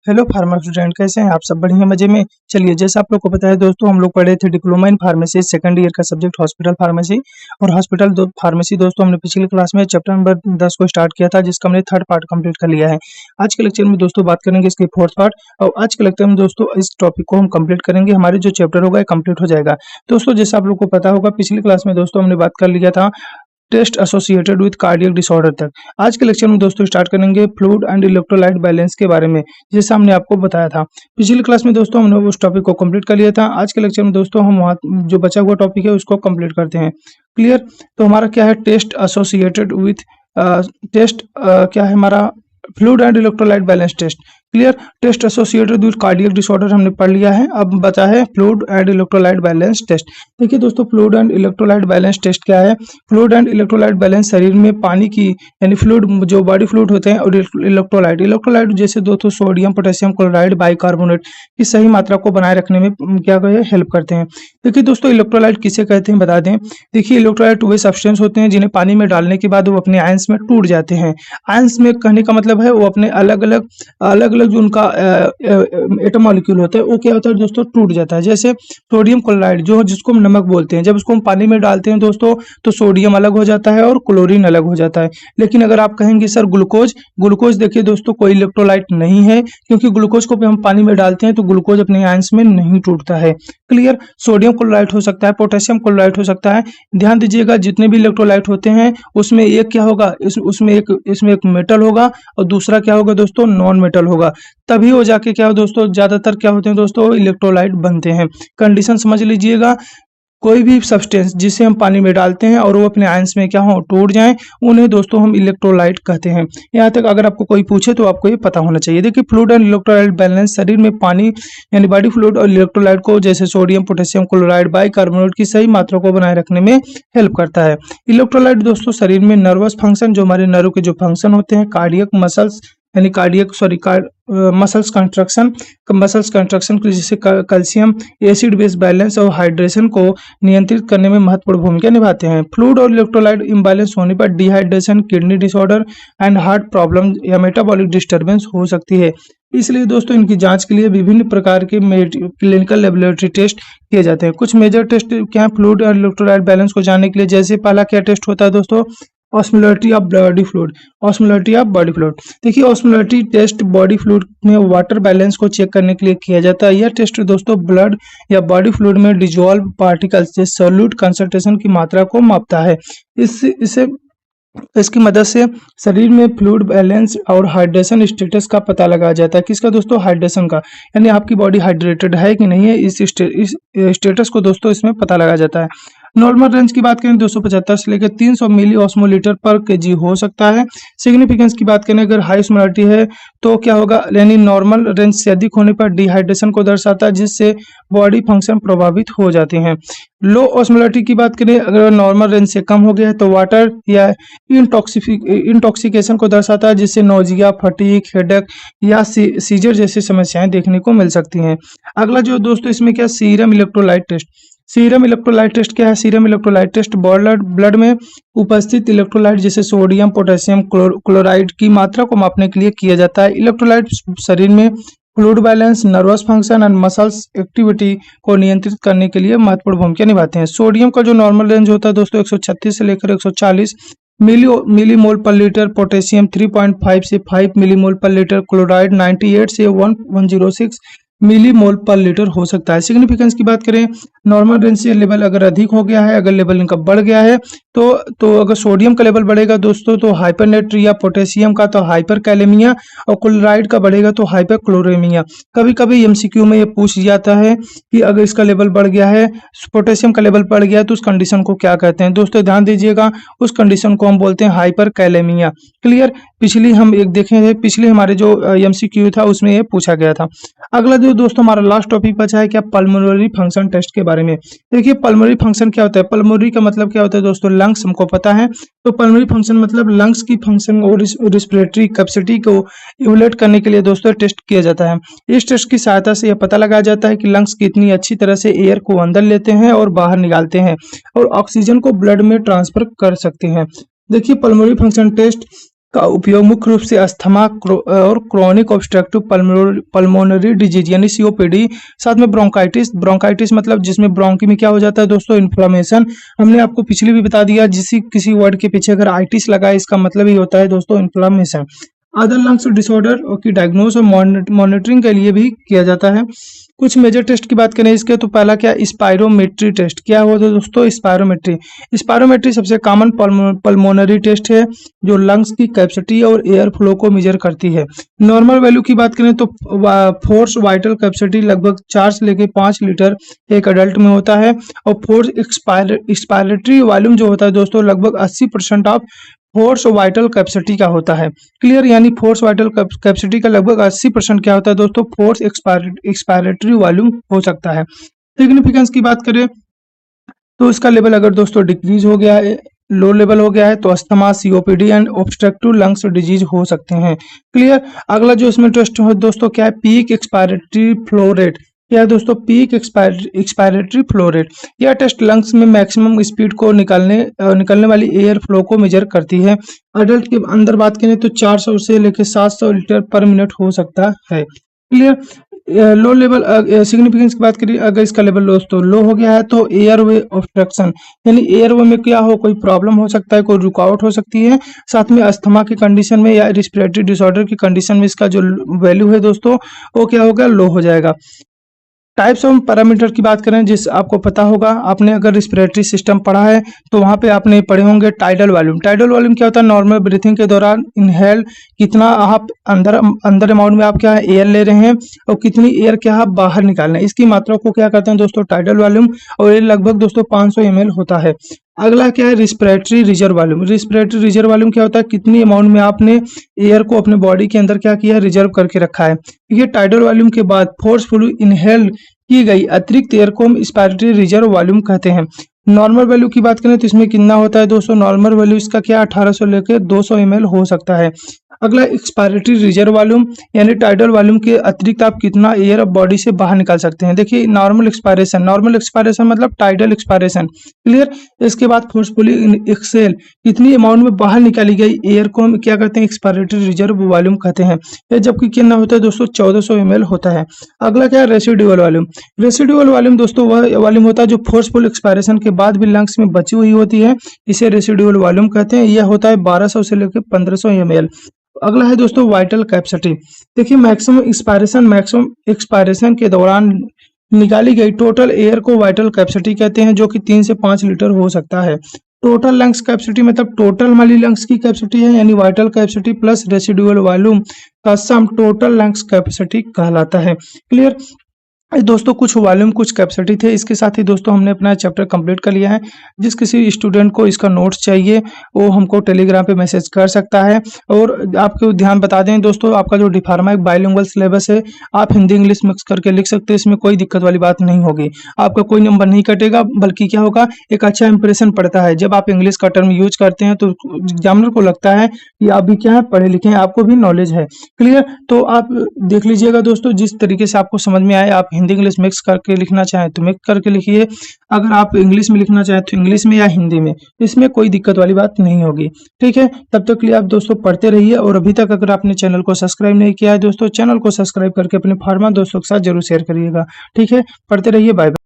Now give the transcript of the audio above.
Hello pharma student, कैसे हैं आप सब? बढ़िया मजे में। चलिए, जैसा आप लोग को पता है दोस्तों, हम लोग पढ़े थे diploma in pharmacy second year का सब्जेक्ट हॉस्पिटल फार्मेसी। और हॉस्पिटल फार्मेसी दोस्तों हमने पिछली क्लास में चैप्टर नंबर 10 को स्टार्ट किया था, जिसका हमने थर्ड पार्ट कंप्लीट कर लिया है। आज के लेक्चर में दोस्तों बात करेंगे इसके फोर्थ पार्ट। और आज के लेक्चर में दोस्तों इस टॉपिक को हम कंप्लीट करेंगे, हमारे जो चैप्टर होगा कंप्लीट हो जाएगा। दोस्तों जैसा आप लोग को पता होगा, पिछली क्लास में दोस्तों हमने बात कर लिया था test associated with cardiac disorder तक। आज के लेक्चर में दोस्तों स्टार्ट करेंगे फ्लूइड एंड इलेक्ट्रोलाइट बैलेंस के बारे में, जैसा हमने आपको बताया था। पिछली क्लास में दोस्तों हमने उस टॉपिक को कंप्लीट कर लिया था। आज के लेक्चर में दोस्तों हम वहाँ जो बचा हुआ टॉपिक है उसको कंप्लीट करते हैं। क्लियर? तो हमारा क्या है, टेस्ट एसोसिएटेड विथ क्या है हमारा, fluid and electrolyte balance test. Clear? Test associated with cardiac disorder हमने पढ़ लिया है। अब बचा है fluid and electrolyte balance test. देखिए दोस्तों, fluid and electrolyte balance test क्या है? फ्लूइड एंड इलेक्ट्रोलाइट बैलेंस शरीर में पानी की यानी फ्लूइड जो बॉडी फ्लूइड होते हैं और इलेक्ट्रोलाइट जैसे दोस्तों सोडियम, पोटेशियम क्लोराइड, बाइकार्बोनेट की सही मात्रा को बनाए रखने में क्या हेल्प करते हैं। देखिए दोस्तों, इलेक्ट्रोलाइट किसे कहते हैं बता दें। देखिए, इलेक्ट्रोलाइट वे सब्सटेंस होते हैं जिन्हें पानी में डालने के बाद वो अपने आयंस में टूट जाते हैं। आयंस में कहने का मतलब है वो अपने अलग अलग जो उनका एटम मॉलिक्यूल होता है वो क्या होता है दोस्तों, टूट जाता है। जैसे सोडियम क्लोराइड जिसको हम नमक बोलते हैं, जब उसको हम पानी में डालते हैं दोस्तों तो सोडियम अलग हो जाता है और क्लोरीन अलग हो जाता है। लेकिन अगर आप कहेंगे सर ग्लूकोज देखिए दोस्तों कोई इलेक्ट्रोलाइट नहीं है, क्योंकि ग्लूकोज को भी हम पानी में डालते हैं तो ग्लूकोज अपने आयंस में नहीं टूटता है। क्लियर? सोडियम क्लोराइड हो सकता है, पोटेशियम क्लोराइड हो सकता है। ध्यान दीजिएगा, जितने भी इलेक्ट्रोलाइट होते हैं उसमें एक क्या होगा, इसमें एक मेटल होगा और दूसरा क्या होगा दोस्तों, नॉन मेटल होगा। तभी हो जाके क्या हो दोस्तों, ज्यादातर क्या होते हैं दोस्तों, इलेक्ट्रोलाइट बनते हैं। कंडीशन समझ लीजिएगा, कोई भी सब्सटेंस जिसे हम पानी में डालते हैं और वो अपने आयंस में क्या हो, टूट जाएं, उन्हें दोस्तों हम इलेक्ट्रोलाइट कहते हैं। यहाँ तक अगर आपको कोई पूछे तो आपको ये पता होना चाहिए। देखिए, फ्लूइड एंड इलेक्ट्रोलाइट बैलेंस शरीर में पानी यानी बॉडी फ्लूइड और इलेक्ट्रोलाइट को जैसे सोडियम, पोटेशियम क्लोराइड, बाइकार्बोनेट की सही मात्रा को बनाए रखने में हेल्प करता है। इलेक्ट्रोलाइट दोस्तों शरीर में नर्वस फंक्शन, जो हमारे नर्व के जो फंक्शन होते हैं, कार्डियक मसल्स यानी मसल्स कंस्ट्रक्शन जैसे कैल्शियम, एसिड बेस बैलेंस और हाइड्रेशन को नियंत्रित करने में महत्वपूर्ण भूमिका निभाते हैं। फ्लूइड और इलेक्ट्रोलाइट इम्बैलेंस होने पर dehydration, kidney disorder and heart problem या मेटाबॉलिक डिस्टर्बेंस हो सकती है। इसलिए दोस्तों इनकी जांच के लिए विभिन्न प्रकार के क्लिनिकल लेबोरेटरी टेस्ट किए जाते हैं। कुछ मेजर टेस्ट क्या है फ्लूइड और इलेक्ट्रोलाइट बैलेंस को जानने के लिए, जैसे पहला क्या टेस्ट होता है दोस्तों, ऑस्मोलरिटी ऑफ बॉडी फ्लूइड। देखिए, ऑस्मोलरिटी टेस्ट बॉडी फ्लूइड में वाटर बैलेंस को चेक करने के लिए किया जाता है। यह टेस्ट दोस्तों ब्लड या बॉडी फ्लूइड में डिजॉल्व पार्टिकल्स जैसे सॉल्यूट कंसंट्रेशन की मात्रा को मापता है। इसकी मदद से शरीर में फ्लूइड बैलेंस और हाइड्रेशन स्टेटस का पता लगाया जाता है। किसका दोस्तों, हाइड्रेशन का, यानी आपकी बॉडी हाइड्रेटेड है कि नहीं है, इस स्टेटस को दोस्तों इसमें पता लगाया जाता है। नॉर्मल रेंज की बात करें 275 से लेकर 300 मिली ऑस्मोलीटर पर केजी हो सकता है। सिग्निफिकेंस की बात करें, अगर हाई ऑस्मोलरिटी है तो क्या होगा, यानी नॉर्मल रेंज से अधिक होने पर डिहाइड्रेशन को दर्शाता है, जिससे बॉडी फंक्शन प्रभावित हो जाते हैं। लो ऑस्मोलरिटी की बात करें, अगर नॉर्मल रेंज से कम हो गया है तो वाटर या इंटॉक्सिकेशन को दर्शाता है, जिससे नोजिया, फटीग, हेडेक या सीजर जैसी समस्याएं देखने को मिल सकती हैं। अगला जो दोस्तों इसमें क्या, serum electrolyte test. Serum electrolyte test क्या है? सीरम इलेक्ट्रोलाइट टेस्ट ब्लड में उपस्थित इलेक्ट्रोलाइट जैसे सोडियम, पोटेशियम क्लोराइड की मात्रा को मापने के लिए किया जाता है। इलेक्ट्रोलाइट शरीर में fluid balance, nervous function and muscles activity को नियंत्रित करने के लिए महत्वपूर्ण भूमिका निभाते हैं। सोडियम का जो नॉर्मल रेंज होता है दोस्तों 136 से लेकर 140 मिलीमोल पर लीटर, पोटेशियम 3.5 से 5 मिलीमोल पर लीटर, क्लोराइड 98 से 106 मिलीमोल पर लीटर हो सकता है। सिग्निफिकेंस की बात करें, नॉर्मल रेंज से लेवल अगर अधिक हो गया है, अगर लेवल इनका बढ़ गया है तो अगर सोडियम का लेवल बढ़ेगा दोस्तों तो हाइपरनेट्रिया, पोटेशियम का तो हाइपरकैलेमिया और क्लोराइड का बढ़ेगा तो हाइपरक्लोरेमिया। कभी कभी एमसीक्यू में ये पूछ जाता है कि अगर इसका लेवल बढ़ गया है, पोटेशियम का लेवल बढ़ गया है तो उस कंडीशन को क्या कहते हैं। दोस्तों ध्यान दीजिएगा, उस कंडीशन को हम बोलते हैं हाइपरकैलेमिया। क्लियर? पिछली हमारे जो एमसीक्यू था उसमें ये पूछा गया था। अगला जो दोस्तों हमारा लास्ट टॉपिक बचा है क्या, पल्मोनरी फंक्शन टेस्ट के बारे में। देखिए, पल्मोनरी फंक्शन क्या होता है, पल्मोनरी का मतलब क्या होता है दोस्तों, लंग्स हमको पता है। तो पल्मोनरी फंक्शन मतलब लंग्स की फंक्शन और रिस्पिरेटरी कैपेसिटी को इवैल्यूएट करने के लिए दोस्तों टेस्ट किया जाता है। इस टेस्ट की सहायता से यह पता लगाया जाता है कि लंग्स कितनी अच्छी तरह से एयर को अंदर लेते हैं और बाहर निकालते हैं और ऑक्सीजन को ब्लड में ट्रांसफर कर सकते हैं। देखिए, पल्मोनरी फंक्शन टेस्ट का उपयोग मुख्य रूप से अस्थमा और क्रोनिक ऑब्स्ट्रक्टिव पल्मोनरी डिजीज यानी सीओपीडी, साथ में ब्रोंकाइटिस। ब्रोंकाइटिस मतलब जिसमें ब्रोंकी में क्या हो जाता है दोस्तों, इन्फ्लामेशन। हमने आपको पिछले भी बता दिया, किसी वर्ड के पीछे अगर आइटिस लगा है इसका मतलब ही होता है दोस्तों इन्फ्लामेशन। अदर लंग्स डिसऑर्डर की डायग्नोस और मॉनिटरिंग के लिए भी किया जाता है। कुछ मेजर टेस्ट की बात करें इसके, तो पहला क्या, स्पायरोमेट्री टेस्ट। क्या होता है दोस्तों, स्पायरोमेट्री। स्पायरोमेट्री सबसे कॉमन पल्मोनरी टेस्ट है जो लंग्स की कैपेसिटी और एयर फ्लो को मेजर करती है। नॉर्मल वैल्यू की बात करें तो फोर्स वाइटल कैपेसिटी लगभग 4 से लेकर 5 लीटर एक अडल्ट में होता है, और फोर्स एक्सपायरेटरी वॉल्यूम जो होता है दोस्तों लगभग 80% ऑफ फोर्स वाइटल कैपेसिटी का होता है। क्लियर, यानी फोर्स वाइटल कैपेसिटी का लगभग 80% क्या होता है दोस्तों, फोर्स एक्सपायरेटरी वॉल्यूम हो सकता है। सिग्निफिकेंस की बात करें तो इसका लेवल अगर दोस्तों डिक्रीज हो गया है, लो लेवल हो गया है, तो asthma, COPD and obstructive lungs disease हो सकते हैं। क्लियर। अगला जो इसमें टेस्ट है दोस्तों क्या है, पीक एक्सपायरेटरी फ्लो रेट। क्या है दोस्तों, पीक एक्सपायरेटरी फ्लो रेट। यह टेस्ट लंग्स में मैक्सिमम स्पीड को निकलने वाली एयर फ्लो को मेजर करती है। अडल्ट के अंदर बात करें तो 400 से लेकर 700 लीटर पर मिनट हो सकता है। क्लियर। लो लेवल सिग्निफिकेंस की बात करिए, अगर इसका लेवल दोस्तों लो हो गया है तो एयरवे ऑब्स्ट्रक्शन यानी एयरवे में क्या हो, कोई प्रॉब्लम हो सकता है, कोई रुकावट हो सकती है। साथ में अस्थमा की कंडीशन में या रिस्पिरेटरी डिसऑर्डर की कंडीशन में इसका जो वैल्यू है दोस्तों वो क्या होगा, लो हो जाएगा। टाइप्स ऑफ पैरामीटर की बात करें, जिस आपको पता होगा, आपने अगर रिस्पिरेटरी सिस्टम पढ़ा है तो वहाँ पे आपने पढ़े होंगे टाइडल वॉल्यूम। टाइडल वॉल्यूम क्या होता है, नॉर्मल ब्रीथिंग के दौरान इनहेल कितना आप अंदर अमाउंट में आप क्या है एयर ले रहे हैं और कितनी एयर क्या आप बाहर निकाल रहे हैं, इसकी मात्रा को क्या कहते हैं दोस्तों, टाइडल वॉल्यूम। और ये लगभग दोस्तों 500 ml होता है। अगला क्या है, respiratory reserve volume. Respiratory reserve volume क्या होता है, कितनी अमाउंट में आपने एयर को अपने बॉडी के अंदर क्या किया, रिजर्व करके रखा है। ये टाइडल वॉल्यूम के बाद फोर्सफुली इनहेल की गई अतिरिक्त एयर को हम इंस्पायरेटरी रिजर्व वॉल्यूम कहते हैं। नॉर्मल वैल्यू की बात करें तो इसमें कितना होता है दोस्तों, नॉर्मल वैल्यू इसका क्या 1800 लेकर 200 ml हो सकता है। अगला एक्सपायरेटरी रिजर्व वॉल्यूम यानी टाइडल वॉल्यूम के अतिरिक्त आप कितना एयर बॉडी से बाहर निकाल सकते हैं। देखिए नॉर्मल एक्सपायरेशन मतलब टाइडल एक्सपायरेशन। क्लियर। इसके बाद फोर्सफुली एक्सेल कितनी अमाउंट में बाहर निकाली गई एयर को हम क्या कहते हैं, एक्सपायरेटरी रिजर्व वॉल्यूम कहते हैं। ये जबकि कितना होता है दोस्तों, 1400 ml होता है। अगला क्या है, रेसिडुअल वॉल्यूम। रेसिडुअल वॉल्यूम दोस्तों वह वॉल्यूम होता है जो फोर्सफुल एक्सपायरेशन के बाद भी लंग्स में बची हुई होती है, इसे रेसिडुअल वॉल्यूम कहते हैं। यह होता है 1200 से लेकर 1500 ml। अगला है दोस्तों वाइटल कैपेसिटी। देखिए मैक्सिमम एक्सपायरेशन के दौरान निकाली गई टोटल एयर को वाइटल कैपेसिटी कहते हैं, जो कि 3 से 5 लीटर हो सकता है। टोटल लंग्स कैपेसिटी मतलब टोटल वाली लंग्स की कैपेसिटी है, यानी vital capacity plus residual volume का सम टोटल लंग्स कैपेसिटी कहलाता है। क्लियर। दोस्तों कुछ वॉल्यूम कुछ कैपेसिटी थे। इसके साथ ही दोस्तों हमने अपना चैप्टर कंप्लीट कर लिया है। जिस किसी स्टूडेंट को इसका नोट्स चाहिए वो हमको टेलीग्राम पे मैसेज कर सकता है। और आपको ध्यान बता दें दोस्तों, आपका जो डिफार्मा एक बाइलिंगुअल सिलेबस है, आप हिंदी इंग्लिश मिक्स करके लिख सकते हैं, इसमें कोई दिक्कत वाली बात नहीं होगी। आपका कोई नंबर नहीं कटेगा, बल्कि क्या होगा, एक अच्छा इंप्रेशन पड़ता है। जब आप इंग्लिश का टर्म यूज करते हैं तो एग्जामिनर को लगता है कि आप भी क्या है, पढ़े लिखे हैं, आपको भी नॉलेज है। क्लियर। तो आप देख लीजिएगा दोस्तों, जिस तरीके से आपको समझ में आए, आप हिंदी इंग्लिश मिक्स करके लिखना चाहें तो मिक्स करके लिखिए। अगर आप इंग्लिश में लिखना चाहें तो इंग्लिश में या हिंदी में, इसमें कोई दिक्कत वाली बात नहीं होगी। ठीक है। तब तक के लिए आप दोस्तों पढ़ते रहिए। और अभी तक अगर आपने चैनल को सब्सक्राइब नहीं किया है दोस्तों, चैनल को सब्सक्राइब करके अपने फार्मा दोस्तों के साथ जरूर शेयर करिएगा। ठीक है। पढ़ते रहिए। Bye bye.